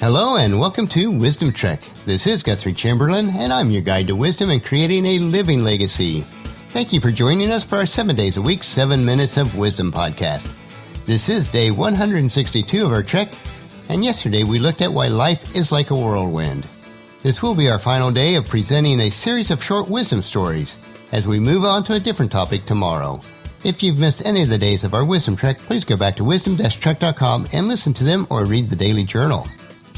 Hello and welcome to Wisdom Trek. This is Guthrie Chamberlain and I'm your guide to wisdom and creating a living legacy. Thank you for joining us for our 7 days a week, 7 minutes of wisdom podcast. This is day 162 of our trek, and yesterday we looked at why life is like a whirlwind. This will be our final day of presenting a series of short wisdom stories as we move on to a different topic tomorrow. If you've missed any of the days of our Wisdom Trek, please go back to wisdom-trek.com and listen to them or read the daily journal.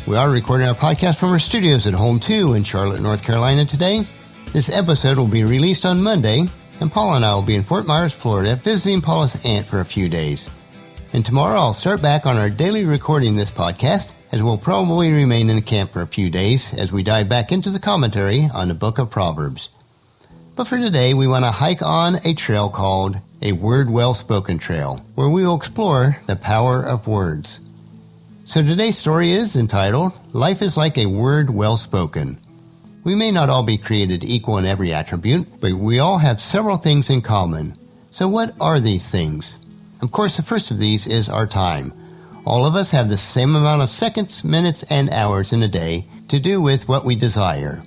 We are recording our podcast from our studios at Home 2 in Charlotte, North Carolina today. This episode will be released on Monday, and Paula and I will be in Fort Myers, Florida, visiting Paula's aunt for a few days. And tomorrow I'll start back on our daily recording this podcast, as we'll probably remain in the camp for a few days as we dive back into the commentary on the book of Proverbs. But for today, we want to hike on a trail called a Word Well Spoken Trail, where we will explore the power of words. So today's story is entitled, Life is Like a Word Well Spoken. We may not all be created equal in every attribute, but we all have several things in common. So what are these things? Of course, the first of these is our time. All of us have the same amount of seconds, minutes, and hours in a day to do with what we desire.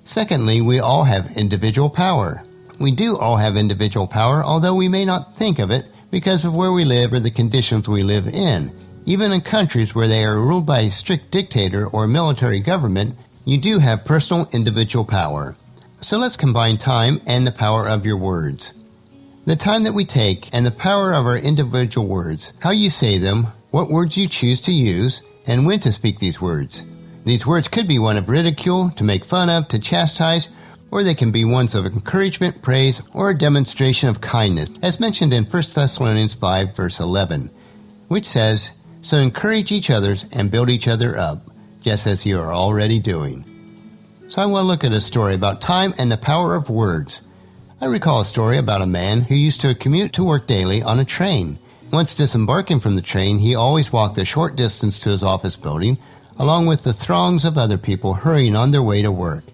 Secondly, we all have individual power. We do all have individual power, although we may not think of it because of where we live or the conditions we live in. Even in countries where they are ruled by a strict dictator or military government, you do have personal individual power. So let's combine time and the power of your words. The time that we take and the power of our individual words, how you say them, what words you choose to use, and when to speak these words. These words could be one of ridicule, to make fun of, to chastise, or they can be ones of encouragement, praise, or a demonstration of kindness, as mentioned in 1 Thessalonians 5, verse 11, which says, So encourage each other and build each other up, just as you are already doing. So I want to look at a story about time and the power of words. I recall a story about a man who used to commute to work daily on a train. Once disembarking from the train, he always walked a short distance to his office building, along with the throngs of other people hurrying on their way to work.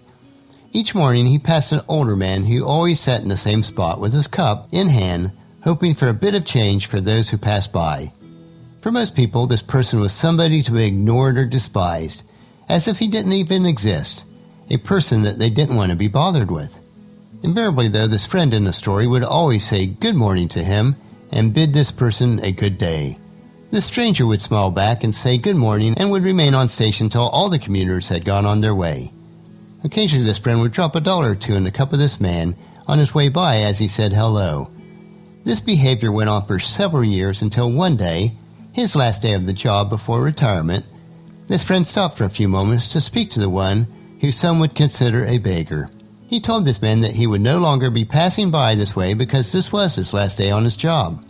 Each morning he passed an older man who always sat in the same spot with his cup in hand, hoping for a bit of change for those who passed by. For most people, this person was somebody to be ignored or despised, as if he didn't even exist, a person that they didn't want to be bothered with. Invariably, though, this friend in the story would always say good morning to him and bid this person a good day. The stranger would smile back and say good morning and would remain on station until all the commuters had gone on their way. Occasionally, this friend would drop $1 or $2 in the cup of this man on his way by as he said hello. This behavior went on for several years until one day, his last day of the job before retirement, this friend stopped for a few moments to speak to the one who some would consider a beggar. He told this man that he would no longer be passing by this way because this was his last day on his job.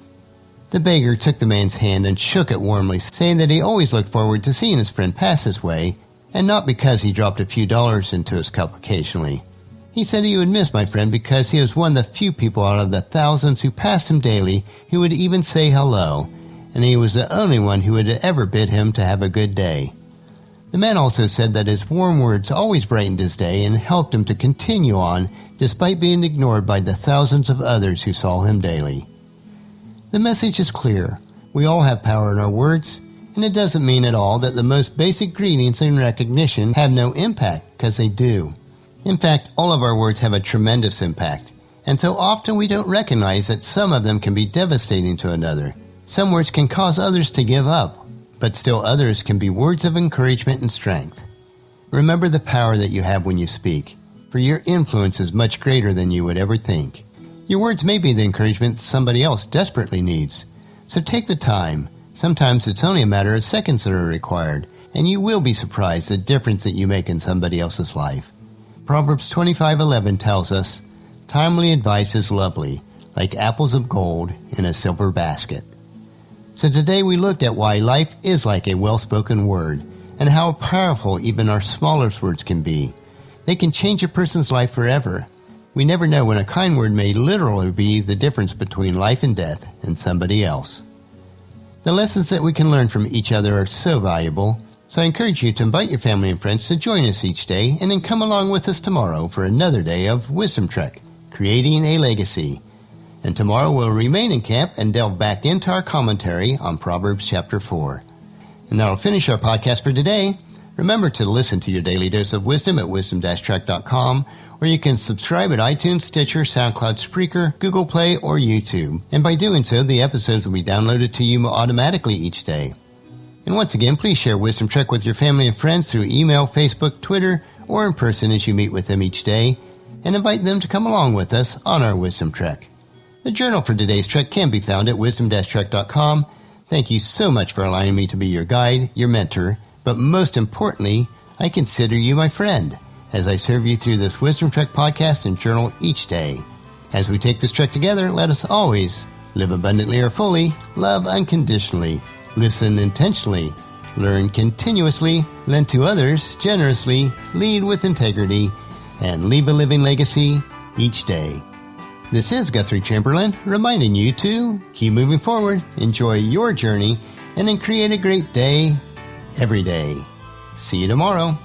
The beggar took the man's hand and shook it warmly, saying that he always looked forward to seeing his friend pass this way, and not because he dropped a few dollars into his cup occasionally. He said he would miss my friend because he was one of the few people out of the thousands who passed him daily who would even say hello, and he was the only one who would ever bid him to have a good day. The man also said that his warm words always brightened his day and helped him to continue on despite being ignored by the thousands of others who saw him daily. The message is clear. We all have power in our words, and it doesn't mean at all that the most basic greetings and recognition have no impact, because they do. In fact, all of our words have a tremendous impact, and so often we don't recognize that some of them can be devastating to another. Some words can cause others to give up, but still others can be words of encouragement and strength. Remember the power that you have when you speak, for your influence is much greater than you would ever think. Your words may be the encouragement somebody else desperately needs, so take the time. Sometimes it's only a matter of seconds that are required, and you will be surprised the difference that you make in somebody else's life. Proverbs 25:11 tells us, Timely advice is lovely, like apples of gold in a silver basket. So today we looked at why life is like a well-spoken word, and how powerful even our smallest words can be. They can change a person's life forever. We never know when a kind word may literally be the difference between life and death in somebody else. The lessons that we can learn from each other are so valuable, so I encourage you to invite your family and friends to join us each day and then come along with us tomorrow for another day of Wisdom Trek, Creating a Legacy. And tomorrow we'll remain in camp and delve back into our commentary on Proverbs chapter 4. And that'll finish our podcast for today. Remember to listen to your daily dose of wisdom at wisdom-trek.com, or you can subscribe at iTunes, Stitcher, SoundCloud, Spreaker, Google Play, or YouTube. And by doing so, the episodes will be downloaded to you automatically each day. And once again, please share Wisdom Trek with your family and friends through email, Facebook, Twitter, or in person as you meet with them each day, and invite them to come along with us on our Wisdom Trek. The journal for today's trek can be found at wisdom-trek.com. Thank you so much for allowing me to be your guide, your mentor, but most importantly, I consider you my friend as I serve you through this Wisdom Trek podcast and journal each day. As we take this trek together, let us always live abundantly or fully, love unconditionally, listen intentionally, learn continuously, lend to others generously, lead with integrity, and leave a living legacy each day. This is Guthrie Chamberlain reminding you to keep moving forward, enjoy your journey, and then create a great day every day. See you tomorrow.